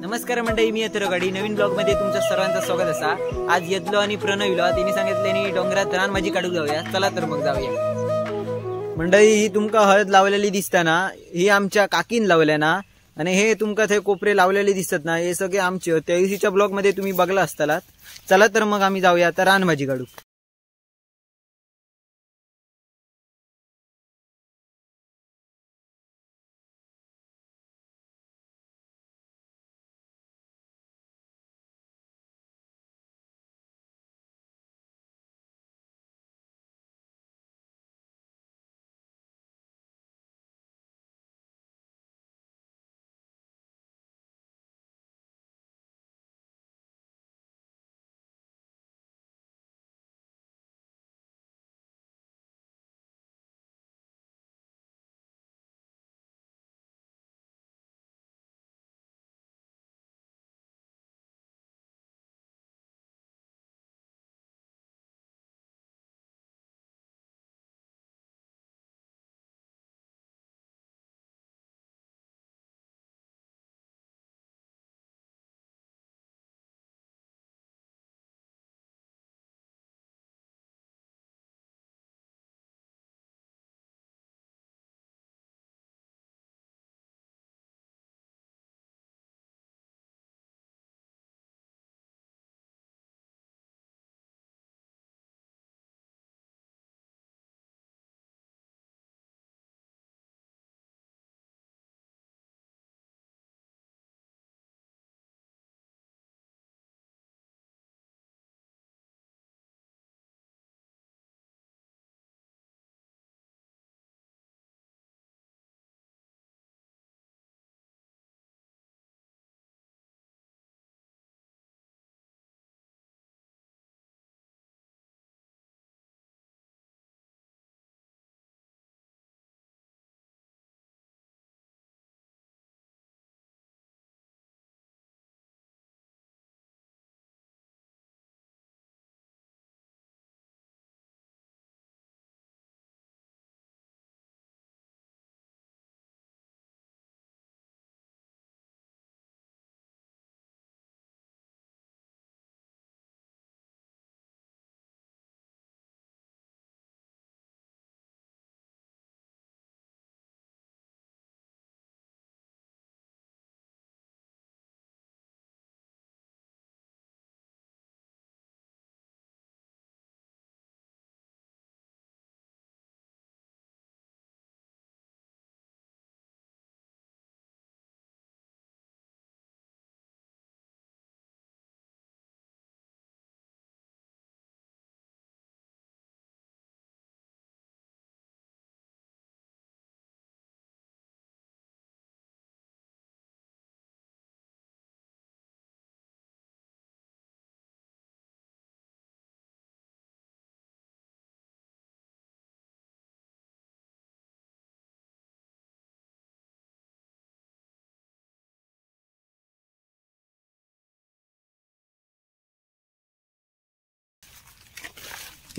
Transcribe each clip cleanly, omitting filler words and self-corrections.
नमस्कार मंडळी, मी येतो गाडी नवीन ब्लॉग मध्ये तुमच्या सर्वांचं स्वागत असा। आज येतलो आणि प्रणवलो त्यांनी सांगितले डोंगरात रान माझी काढूक जाऊया, चला तर मग जाऊया। मंडळी ही तुमका हळद लावलेली दिसता ना, ही आमच्या काकीन लावल्या ना, आणि हे तुमका ते कोपरे लावलेले दिसतात ना, हे सगळे आमचे त्या दिवशीच्या ब्लॉग मध्ये तुम्ही बघला असतालात। चला तर मग आम्ही जाऊया आता रान माझी काढूक।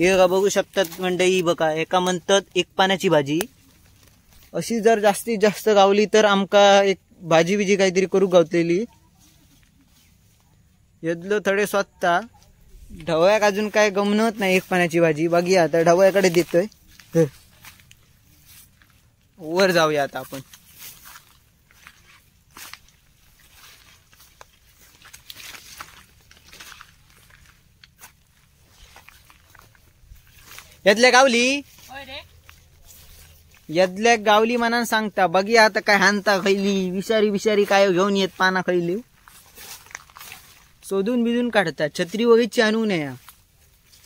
हे बघू शकतात मंडळी, बघा एका म्हणतात एक पाण्याची भाजी। अशी जर जास्तीत जास्त गावली तर आमका एक भाजी बिजी काहीतरी करू गावतलेली। यदलो थोडे स्वतः ढवळ्याक अजून काय गमनत नाही एक पाण्याची भाजी। बघूया आता ढवळ्याकडे देतोय, वर जाऊया आता आपण। यदल्या गावली मनान सांगता, बघूया आता काय हानता खैली विषारी काय घेऊन येत पाना खैली शोधून बिधून काढतात। छत्री वगैरेची आणू नये,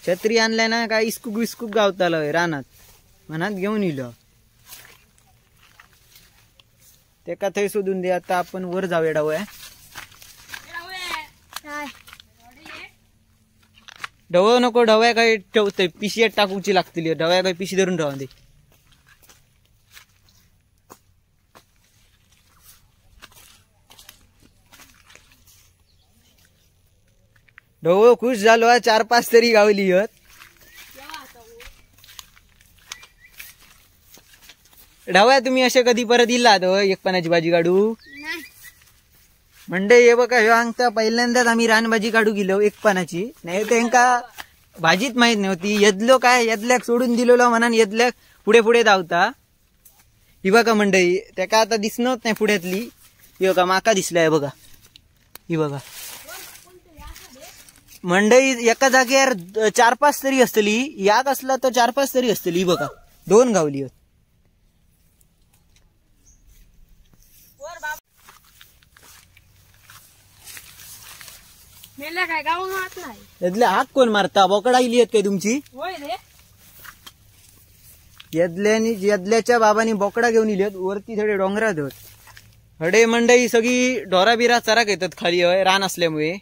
छत्री आणल्या ना काय इस्कूक विस्कूक गावताल रानात मनात घेऊन इलं ते का थंय शोधून दे। आता आपण वर जाऊया ढवळ्या। ढवळ नको, ढवळ्या काय ठेवतोय पिशीत टाकूची लागतील, ढवळ्या काय पिशी धरून ठेवा दे। ढवळ खुश झालो, 4-5 तरी गावली आहेत। ढवळ्या तुम्ही असे कधी परत इलात एक पाण्याची भाजी काढू? म्हणजे हे बघा ह्यो सांगता पहिल्यांदाच आम्ही रानभाजी काढू गेलो एक पानाची, नाही त्यांका भाजीच माहित नव्हती. यदलो काय यदल्याक सोडून दिलेलो म्हणान यदल्याक पुढे पुढे धावता. ही बघा मंडळी त्याका आता दिसणत नाही पुढ्यातली. ही बघा माका दिसलाय बघा. ही बघा मंडळी एका जागेवर 4-5 तरी असतली. याक असला तर 4-5 तरी असतली. ही बघा 2 गावली होत. मेल्या काय गाव मारत नाही. यदल्या हाक कोण मारता? बोकडा इली आहेत काय तुमची? होय रे. यदल्याच्या बाबांनी बोकडा घेऊन इली आहेत. वरती थोडे डोंगरात होत. हडे मंडई सगळी ढोरा बिरा चराक येतात खाली होय रान असल्यामुळे.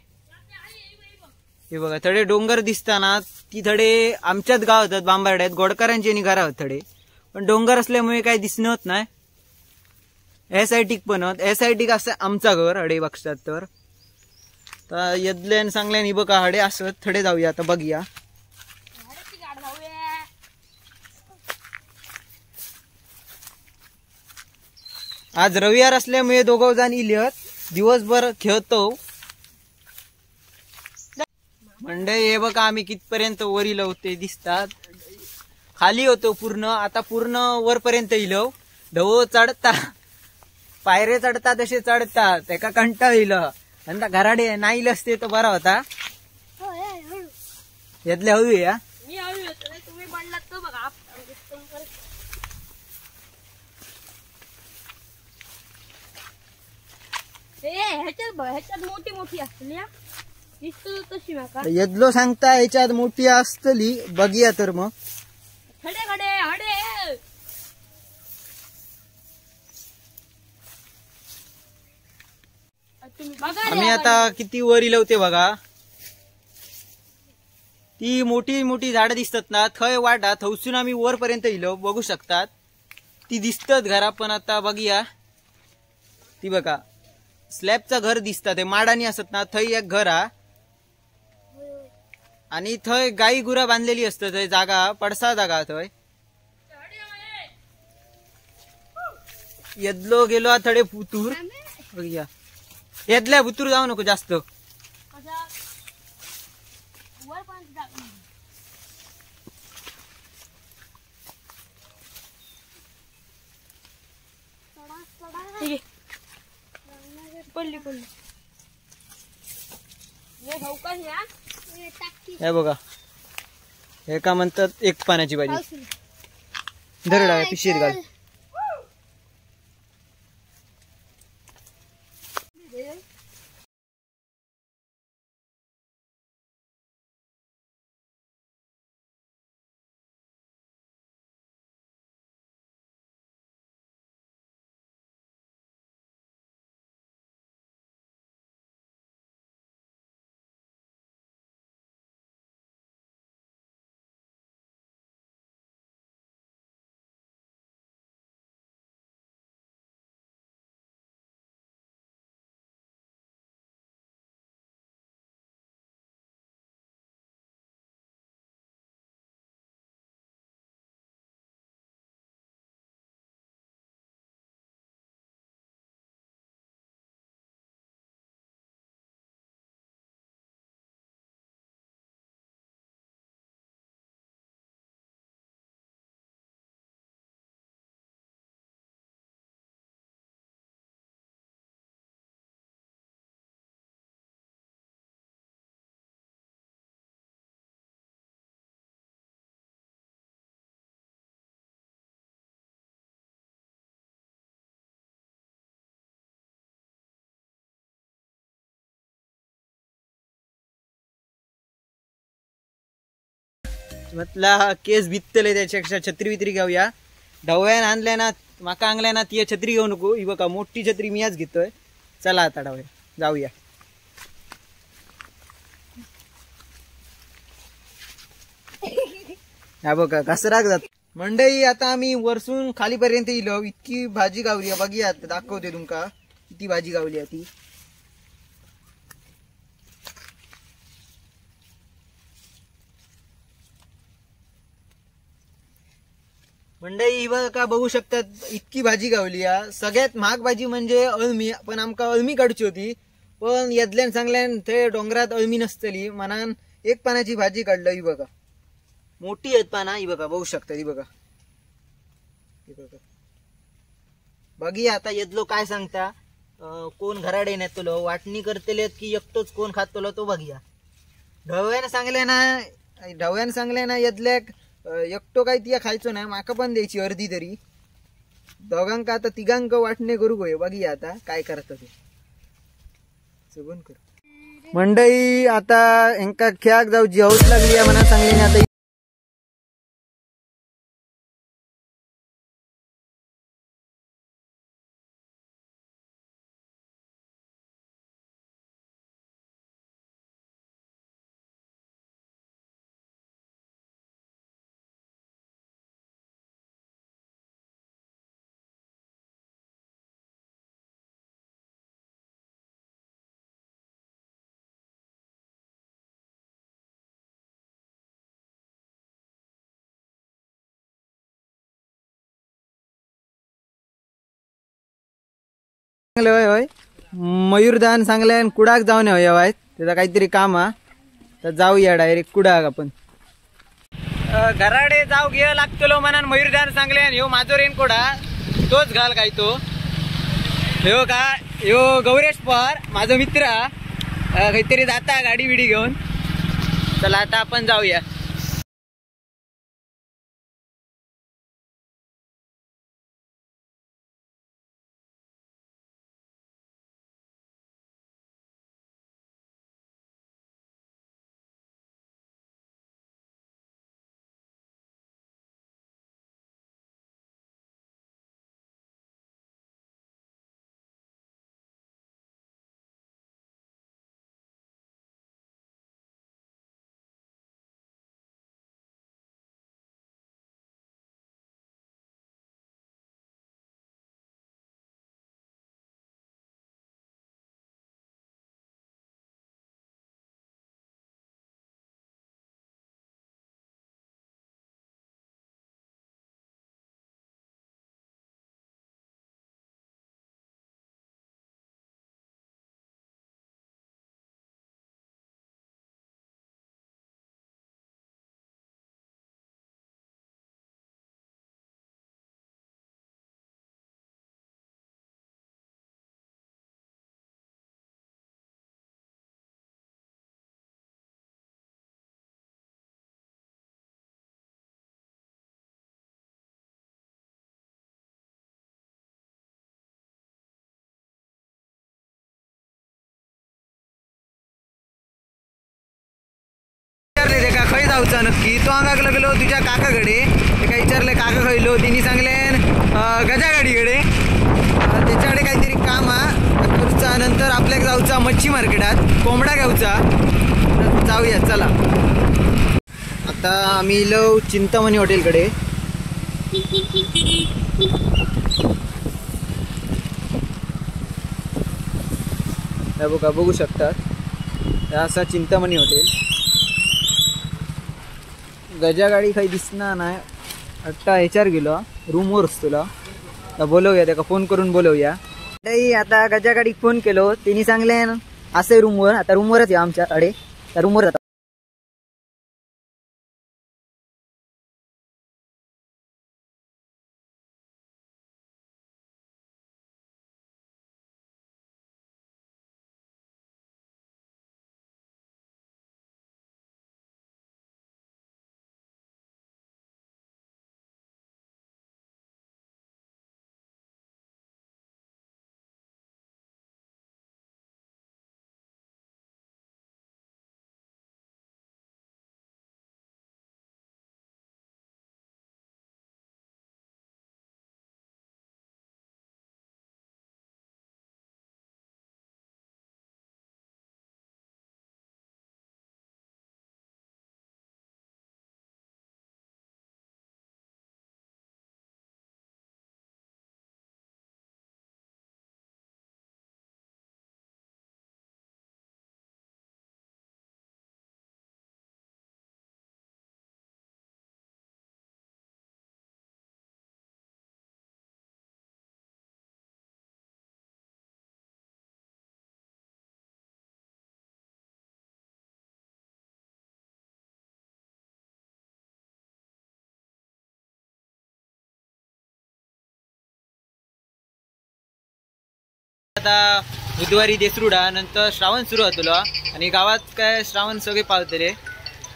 हे बघा थोडे डोंगर दिसताना ती थोडे आमच्याच गाव होतात बांबार्ड्यात गोडकरांची घरा होत थोडे, पण डोंगर असल्यामुळे काही दिसणत नाही. एसआयटीक पण होत. एसआयटीक असं आमचा घर हडे बघतात तर यदल्यान सांगल्यान ही बघा हडे असत थोडे जाऊया आता बघूया. आज रविवार असल्यामुळे दोघं जण इलियत दिवसभर खेळतो. म्हणजे हे बघा आम्ही कितपर्यंत वर इलो ते दिसतात. खाली होतो पूर्ण, आता पूर्ण वरपर्यंत इलो. ढवो चढता पायरे चढता तसे चढता त्याका कंटाळ इलं. आणि घराडे नाही असते तो बरा होता. यातल्या हवी या मी हवी होतो तुम्ही बनलात तो बघा. ह्याच्यात मोठी मोठी असतली तशी माका यदलो सांगता ह्याच्यात मोठी असतली. बघूया तर मग. खडे खडे हडे आम्ही आता किती वर इलो ते बघा. ती मोठी मोठी झाडं दिसतात ना थय वाटा थौसून आम्ही वरपर्यंत इलो बघू शकतात. ती दिसतात घरा पण आता बघूया. ती बघा स्लॅबचा घर दिसतात ते माडानी असत ना थय एक घर हा. आणि थय गाई गुरा बांधलेली असत. थंय जागा पडसा जागा थंय. यदलो गेलो थोडे पुतूर बघूया. यदल्या पुतूर जाऊ नको जास्त. पडली पडली हे बघा हे का म्हणतात एक पाण्याची भाजी. दरडा पिशीत घाल. म्हटला केस भित्तले त्याच्यापेक्षा छत्री बित्री घेऊया. ढवळ्यान आणल्या ना माका आणल्या ना ती छत्री घेऊ नको. ही बघा मोठी छत्री मी आज घेतोय. चला आता ढवळ्या जाऊया. हा बघा कसराक जात मंडई. आता आम्ही वरसून खालीपर्यंत इलो. इतकी भाजी गावली बघूया दाखवते तुमका किती भाजी गावली ती. मंडई बघा बघू शकतात इतकी भाजी गावली. सगळ्यात महाग भाजी म्हणजे अळमी, पण आमका अळमी काढची होती पण येदल्यान सांगल्यान थंय डोंगरात अळमी नसतली मनान एक पानाची भाजी काढलं ही बघा. मोठी आहेत पाना ही बघा, बघू शकता ही बघा. ही बघा बघी आता येदलो काय सांगता. कोण घराडे येण्यातलो वाटणी करतले की एकटोच कोण खातलो तो बघूया. ढवळ्यानं सांगले ना येदल्याक एकटो काय तिया खायचो नाही, माका पण द्यायची अर्धी तरी. दोघांका आता तिघांक वाटणे करू गो. बघूया आता काय करता ते. मंडई आता यांका खेळाक जाऊची हौस लागली आहे म्हणा सांगले आता. होय मयूरदान सांगल्यान कुडाक जाऊन येऊया. त्याचा काहीतरी काम हा, तर जाऊया डायरेक्ट कुडाक आपण. घराडे जाऊ घे लागतलो म्हणून मयूरदान सांगल्यान ह्यो माझो रेनकोट हा तोच घाल काय तो. ह्यो का ह्यो गौरेश पवार माझा मित्र हा. काहीतरी जाता गाडी बिडी घेऊन. चला आता आपण जाऊया. खय जाऊचा नक्की तो अंगाक लागलो तुझ्या काकाकडे. ते काय विचारले काका खयलो, तिने सांगले गजा गाडीकडे. त्याच्याकडे काहीतरी काम हा करूचा. नंतर आपल्याक जाऊचा मच्छी मार्केटात कोंबडा घेऊचा. जाऊया चला. आता आम्ही इलो चिंतामणी हॉटेलकडे. बघा बघू शकतात असा चिंतामणी हॉटेल. गजा गाडी काही दिसणार नाही. आता ह्याच्यावर गेलो रूमवर असतो. बोलवूया त्याका फोन करून बोलवूया. आता गजा गाडीक फोन केलो, तिने सांगले असे रूमवर. आता रूमवरच या आमच्याकडे, त्या रूमवर जाता. आता बुधवारी देसरुडा नंतर श्रावण सुरू होतलो आणि गावात काय श्रावण सगळे पावतले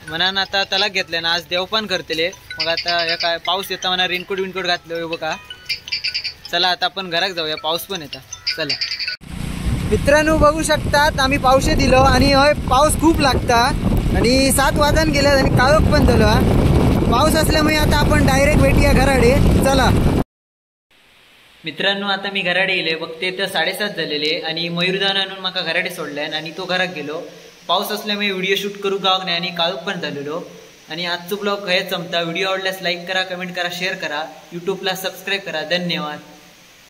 म्हणान आता तलाक घेतले ना आज देवपान करतले. मग आता हे काय पाऊस येता म्हणा रेनकोट विनकोट घातलं बघा. चला आता आपण घरात जाऊया पाऊस पण येता. चला मित्रांनो बघू शकतात आम्ही पावशे दिलो आणि हय पाऊस खूप लागता आणि 7 वाजून गेले आणि काळोख पण झालो. पाऊस असल्यामुळे आता आपण डायरेक्ट भेटूया घराडे. चला मित्रांनो आता मी घराडे गेले बघते तर 7:30 झालेले आणि मयूरदान आणून माका घराडे सोडल्यान आणि तो घरात गेलो. पाऊस असल्यामुळे व्हिडिओ शूट करू गावक नाही आणि काळोख पण झालेलो. आणि आजचो ब्लॉग हे संपता. व्हिडिओ आवडल्यास लाईक करा, कमेंट करा, शेअर करा, यूट्यूबला सबस्क्राईब करा. धन्यवाद.